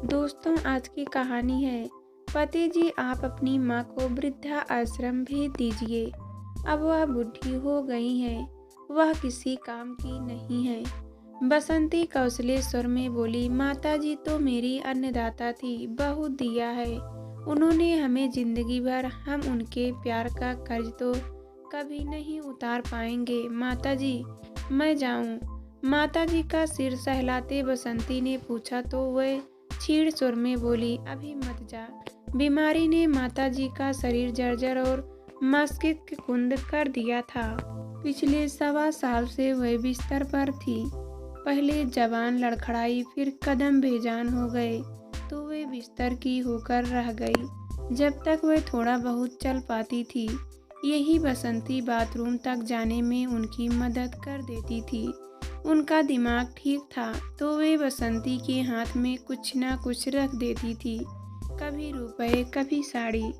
दोस्तों, आज की कहानी है। पति जी, आप अपनी माँ को वृद्धा आश्रम भेज दीजिए। अब वह बूढ़ी हो गई है, वह किसी काम की नहीं है। बसंती कौशले स्वर में बोली, माता जी तो मेरी अन्नदाता थी, बहुत दिया है उन्होंने हमें जिंदगी भर। हम उनके प्यार का कर्ज तो कभी नहीं उतार पाएंगे। माता जी, मैं जाऊं? माता जी का सिर सहलाते बसंती ने पूछा तो वह क्षीण स्वर में बोली, अभी मत जा। बीमारी ने माताजी का शरीर जर्जर और मस्तिष्क कुंद कर दिया था। पिछले 1.25 साल से वह बिस्तर पर थी। पहले जबान लड़खड़ाई, फिर कदम बेजान हो गए, तो वे बिस्तर की होकर रह गई। जब तक वह थोड़ा बहुत चल पाती थी, यही बसंती बाथरूम तक जाने में उनकी मदद कर देती थी। उनका दिमाग ठीक था तो वे बसंती के हाथ में कुछ न कुछ रख देती थी, कभी रुपए, कभी साड़ी,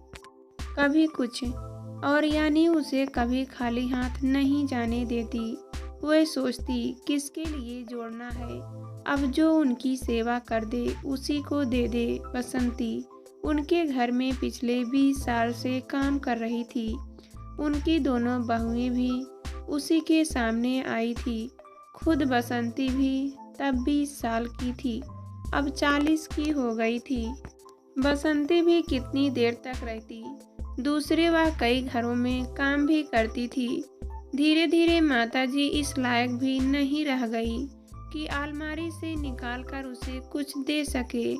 कभी कुछ, और यानी उसे कभी खाली हाथ नहीं जाने देती। वह सोचती, किसके लिए जोड़ना है, अब जो उनकी सेवा कर दे उसी को दे दे। बसंती उनके घर में पिछले 20 साल से काम कर रही थी। उनकी दोनों बहुएं भी उसी के सामने आई थी। खुद बसंती भी तब 20 साल की थी, अब 40 की हो गई थी। बसंती भी कितनी देर तक रहती। दूसरे वह कई घरों में काम भी करती थी। धीरे धीरे माताजी इस लायक भी नहीं रह गई कि अलमारी से निकालकर उसे कुछ दे सके।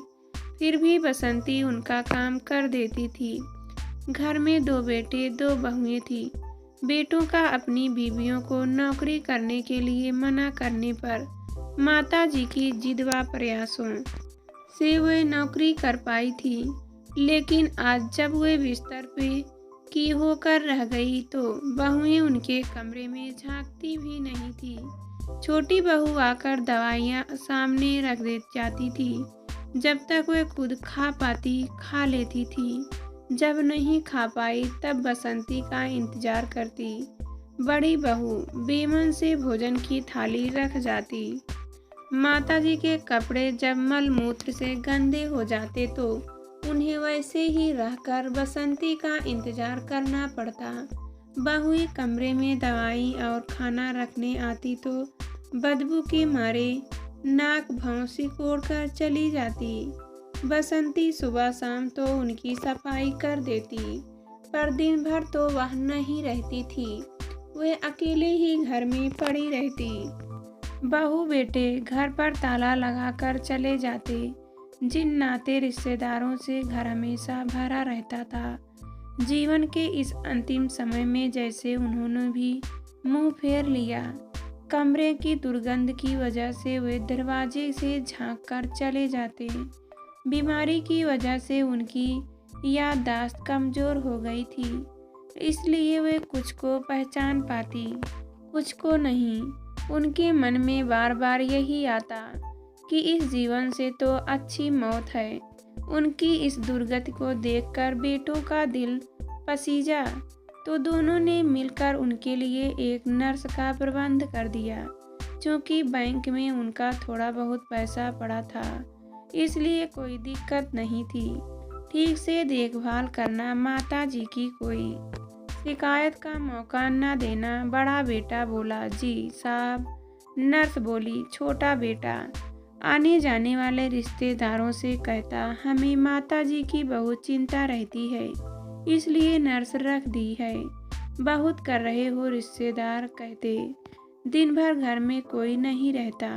फिर भी बसंती उनका काम कर देती थी। घर में 2 बेटे 2 बहुएं थी। बेटों का अपनी बीवियों को नौकरी करने के लिए मना करने पर माताजी की जिद व प्रयासों से वे नौकरी कर पाई थी। लेकिन आज जब वे बिस्तर पे की होकर रह गई तो बहुएं उनके कमरे में झांकती भी नहीं थी। छोटी बहू आकर दवाइयाँ सामने रख दे जाती थी। जब तक वे खुद खा पाती खा लेती थी, जब नहीं खा पाई तब बसंती का इंतजार करती। बड़ी बहू बेमन से भोजन की थाली रख जाती। माताजी के कपड़े जब मल मूत्र से गंदे हो जाते तो उन्हें वैसे ही रहकर बसंती का इंतजार करना पड़ता। बहुएं कमरे में दवाई और खाना रखने आती तो बदबू के मारे नाक भौं सिकोड़कर चली जाती। बसंती सुबह शाम तो उनकी सफाई कर देती, पर दिन भर तो वह नहीं रहती थी। वह अकेले ही घर में पड़ी रहती। बहू बेटे घर पर ताला लगाकर चले जाते। जिन नाते रिश्तेदारों से घर हमेशा भरा रहता था, जीवन के इस अंतिम समय में जैसे उन्होंने भी मुंह फेर लिया। कमरे की दुर्गंध की वजह से वे दरवाजे से झांक कर चले जाते। बीमारी की वजह से उनकी याददाश्त कमजोर हो गई थी, इसलिए वे कुछ को पहचान पाती, कुछ को नहीं। उनके मन में बार बार यही आता कि इस जीवन से तो अच्छी मौत है। उनकी इस दुर्गति को देखकर बेटों का दिल पसीजा तो दोनों ने मिलकर उनके लिए एक नर्स का प्रबंध कर दिया। क्योंकि बैंक में उनका थोड़ा बहुत पैसा पड़ा था, इसलिए कोई दिक्कत नहीं थी। ठीक से देखभाल करना, माताजी की कोई शिकायत का मौका न देना। बड़ा बेटा बोला, जी साहब। नर्स बोली, छोटा बेटा आने जाने वाले रिश्तेदारों से कहता, हमें माताजी की बहुत चिंता रहती है, इसलिए नर्स रख दी है। बहुत कर रहे हो रिश्तेदार, कहते। दिन भर घर में कोई नहीं रहता।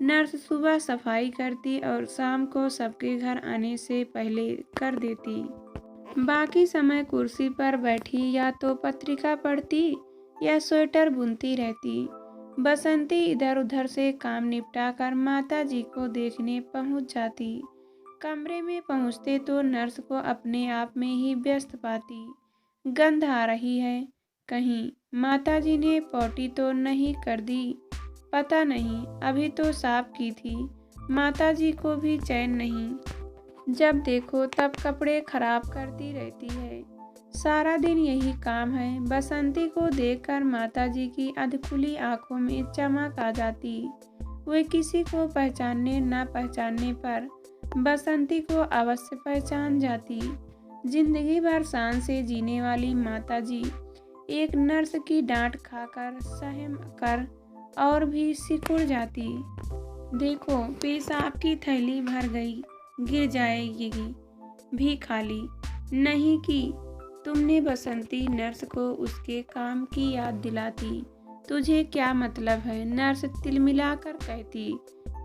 नर्स सुबह सफाई करती और शाम को सबके घर आने से पहले कर देती। बाकी समय कुर्सी पर बैठी या तो पत्रिका पढ़ती या स्वेटर बुनती रहती। बसंती इधर उधर से काम निपटाकर माताजी को देखने पहुंच जाती। कमरे में पहुंचते तो नर्स को अपने आप में ही व्यस्त पाती। गंध आ रही है कहीं, माताजी ने पॉटी तो नहीं कर दी, पता नहीं, अभी तो साफ की थी। माताजी को भी चैन नहीं, जब देखो तब कपड़े खराब करती रहती है। सारा दिन यही काम है। बसंती को देखकर माताजी की अधखुली आंखों में चमक आ जाती। वे किसी को पहचानने न पहचानने पर बसंती को अवश्य पहचान जाती। जिंदगी भर शान से जीने वाली माताजी एक नर्स की डांट खाकर सहम कर और भी सिकुड़ जाती। देखो, पेशाब की थैली भर गई, गिर जाएगी भी खाली। नहीं कि तुमने बसंती नर्स को उसके काम की याद दिलाती। तुझे क्या मतलब है? नर्स तिलमिलाकर कहती।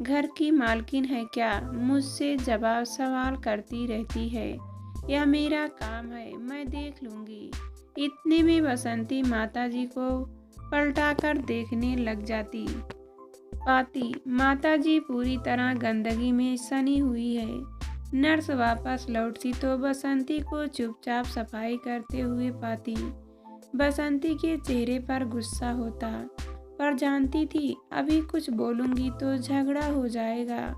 घर की मालकिन है क्या? मुझसे जवाब सवाल करती रहती है। यह मेरा काम है, मैं देख लूंगी। इतने में बसंती माताजी को पलटाकर देखने लग जाती पाती माताजी पूरी तरह गंदगी में सनी हुई है। नर्स वापस लौटती तो बसंती को चुपचाप सफाई करते हुए पाती। बसंती के चेहरे पर गुस्सा होता, पर जानती थी अभी कुछ बोलूंगी तो झगड़ा हो जाएगा।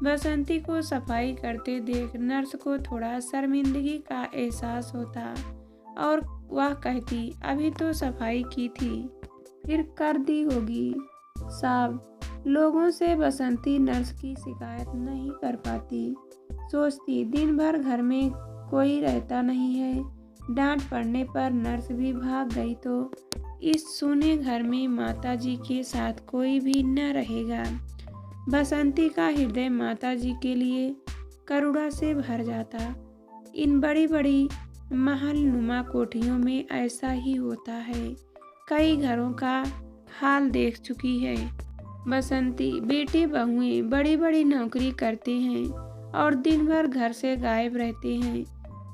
बसंती को सफाई करते देख नर्स को थोड़ा शर्मिंदगी का एहसास होता और वह कहती, अभी तो सफाई की थी, फिर कर दी होगी साहब। लोगों से बसंती नर्स की शिकायत नहीं कर पाती। सोचती, दिन भर घर में कोई रहता नहीं है, डांट पड़ने पर नर्स भी भाग गई तो इस सूने घर में माताजी के साथ कोई भी न रहेगा। बसंती का हृदय माताजी के लिए करुणा से भर जाता। इन बड़ी बड़ी महल नुमा कोठियों में ऐसा ही होता है। कई घरों का हाल देख चुकी है बसंती। बेटे बहुएं बड़ी बड़ी नौकरी करते हैं और दिन भर घर से गायब रहते हैं।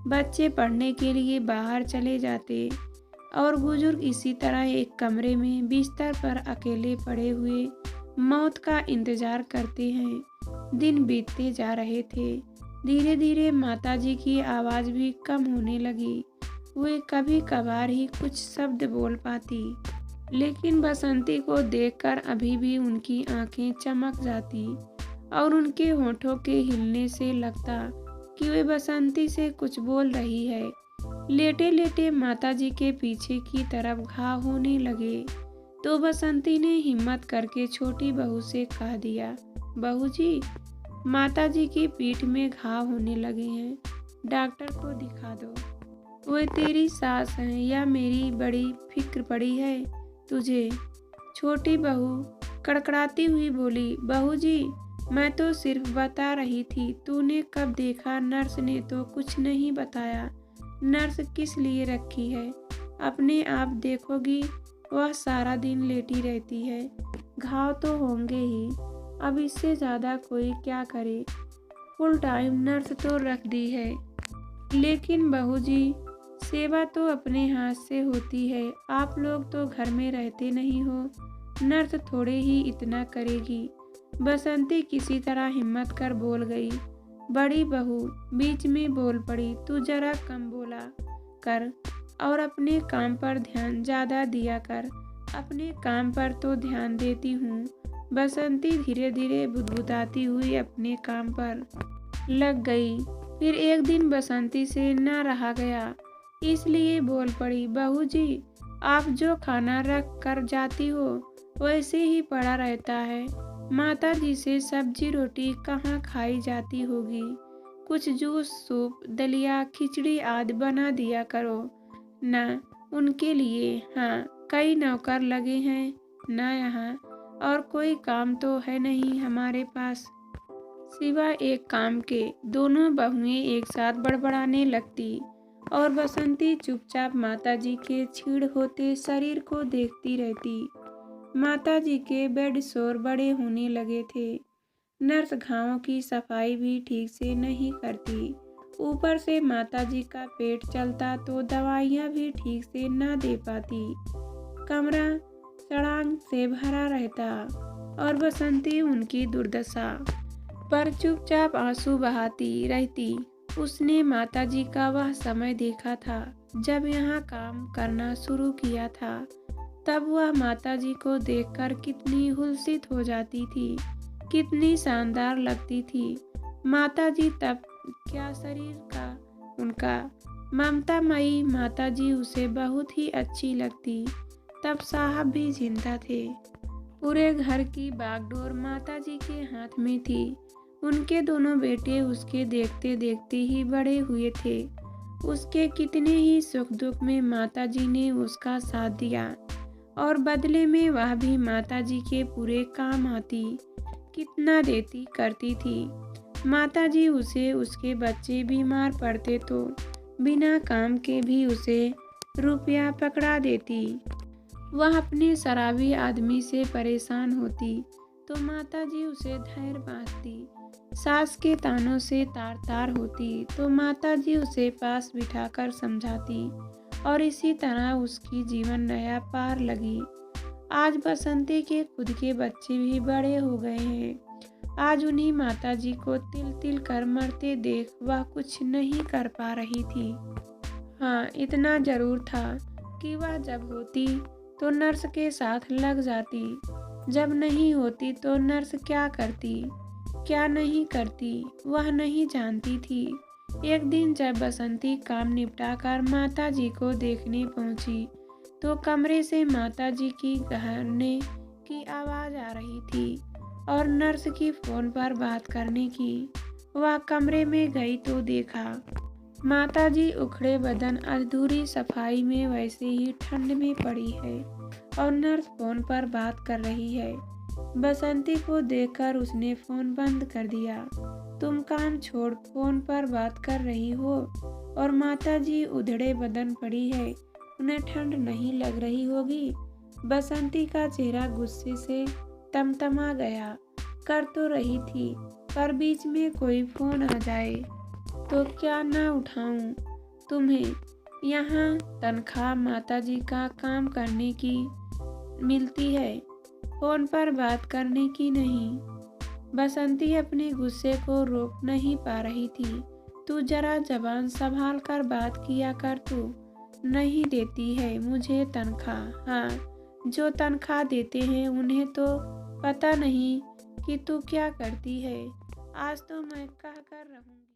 बच्चे पढ़ने के लिए बाहर चले जाते और बुजुर्ग इसी तरह एक कमरे में बिस्तर पर अकेले पड़े हुए मौत का इंतजार करते हैं। दिन बीतते जा रहे थे। धीरे धीरे माताजी की आवाज़ भी कम होने लगी। वे कभी कभार ही कुछ शब्द बोल पाती, लेकिन बसंती को देखकर अभी भी उनकी आंखें चमक जाती और उनके होठों के हिलने से लगता कि वे बसंती से कुछ बोल रही है। लेटे लेटे माताजी के पीछे की तरफ घाव होने लगे तो बसंती ने हिम्मत करके छोटी बहू से कह दिया, बहू जी, माताजी की पीठ में घाव होने लगे हैं, डॉक्टर को दिखा दो। वे तेरी सास हैं या मेरी बड़ी फिक्र पड़ी है तुझे? छोटी बहू कड़कड़ाती हुई बोली, बहू जी, मैं तो सिर्फ बता रही थी, तूने कब देखा? नर्स ने तो कुछ नहीं बताया। नर्स किस लिए रखी है? अपने आप देखोगी, वह सारा दिन लेटी रहती है। घाव तो होंगे ही, अब इससे ज़्यादा कोई क्या करे? फुल टाइम नर्स तो रख दी है। लेकिन बहू जी, सेवा तो अपने हाथ से होती है। आप लोग तो घर में रहते नहीं हो, नर्स थोड़े ही इतना करेगी। बसंती किसी तरह हिम्मत कर बोल गई। बड़ी बहू बीच में बोल पड़ी, तू जरा कम बोला कर और अपने काम पर ध्यान ज़्यादा दिया कर। अपने काम पर तो ध्यान देती हूँ। बसंती धीरे धीरे बुदबुदाती हुई अपने काम पर लग गई। फिर एक दिन बसंती से न रहा गया, इसलिए बोल पड़ी, बहू जी, आप जो खाना रख कर जाती हो वैसे ही पड़ा रहता है। माता जी से सब्जी रोटी कहाँ खाई जाती होगी? कुछ जूस, सूप, दलिया, खिचड़ी आदि बना दिया करो ना उनके लिए। हाँ, कई नौकर लगे हैं ना यहाँ, और कोई काम तो है नहीं हमारे पास सिवाय एक काम के। दोनों बहुएं एक साथ बड़बड़ाने लगती और बसंती चुपचाप माताजी के छीड़ होते शरीर को देखती रहती। माताजी के बेड शोर बड़े होने लगे थे। नर्स घावों की सफाई भी ठीक से नहीं करती। ऊपर से माताजी का पेट चलता तो दवाइयाँ भी ठीक से न दे पाती। कमरा सड़ांग से भरा रहता और बसंती उनकी दुर्दशा पर चुपचाप आंसू बहाती रहती। उसने माताजी का वह समय देखा था जब यहाँ काम करना शुरू किया था। तब वह माताजी को देखकर कितनी हुलसित हो जाती थी, कितनी शानदार लगती थी। माताजी तब क्या शरीर का उनका। ममतामयी माताजी उसे बहुत ही अच्छी लगती। तब साहब भी जिंदा थे। पूरे घर की बागडोर माताजी के हाथ में थी। उनके दोनों बेटे उसके देखते देखते ही बड़े हुए थे। उसके कितने ही सुख दुख में माताजी ने उसका साथ दिया और बदले में वह भी माताजी के पूरे काम आती, कितना देती करती थी। माताजी उसे उसके बच्चे बीमार पड़ते तो बिना काम के भी उसे रुपया पकड़ा देती। वह अपने शराबी आदमी से परेशान होती तो माताजी उसे धैर्य बांधती। सास के तानों से तार तार होती तो माताजी उसे पास बिठाकर समझाती और इसी तरह उसकी जीवन नया पार लगी। आज बसंती के खुद के बच्चे भी बड़े हो गए हैं। आज उन्हीं माताजी को तिल तिल कर मरते देख वह कुछ नहीं कर पा रही थी। हाँ, इतना जरूर था कि वह जब होती तो नर्स के साथ लग जाती, जब नहीं होती तो नर्स क्या करती क्या नहीं करती वह नहीं जानती थी। एक दिन जब बसंती काम निपटाकर माताजी को देखने पहुंची तो कमरे से माताजी की गहने की आवाज आ रही थी और नर्स की फोन पर बात करने की। वह कमरे में गई तो देखा माताजी उखड़े बदन अधूरी सफाई में वैसे ही ठंड में पड़ी है और नर्स फोन पर बात कर रही है। बसंती को देखकर उसने फोन बंद कर दिया। तुम काम छोड़ फोन पर बात कर रही हो और माताजी उधड़े बदन पड़ी है, उन्हें ठंड नहीं लग रही होगी। बसंती का चेहरा गुस्से से तमतमा गया। कर तो रही थी पर बीच में कोई फोन आ जाए तो क्या ना उठाऊं। तुम्हें यहाँ तनख्वाह माताजी का काम करने की मिलती है, फोन पर बात करने की नहीं। बसंती अपने गुस्से को रोक नहीं पा रही थी। तू जरा जबान संभाल कर बात किया कर। तू नहीं देती है मुझे तनख्वाह। हाँ, जो तनख्वाह देते हैं उन्हें तो पता नहीं कि तू क्या करती है। आज तो मैं कह कर रहूंगी।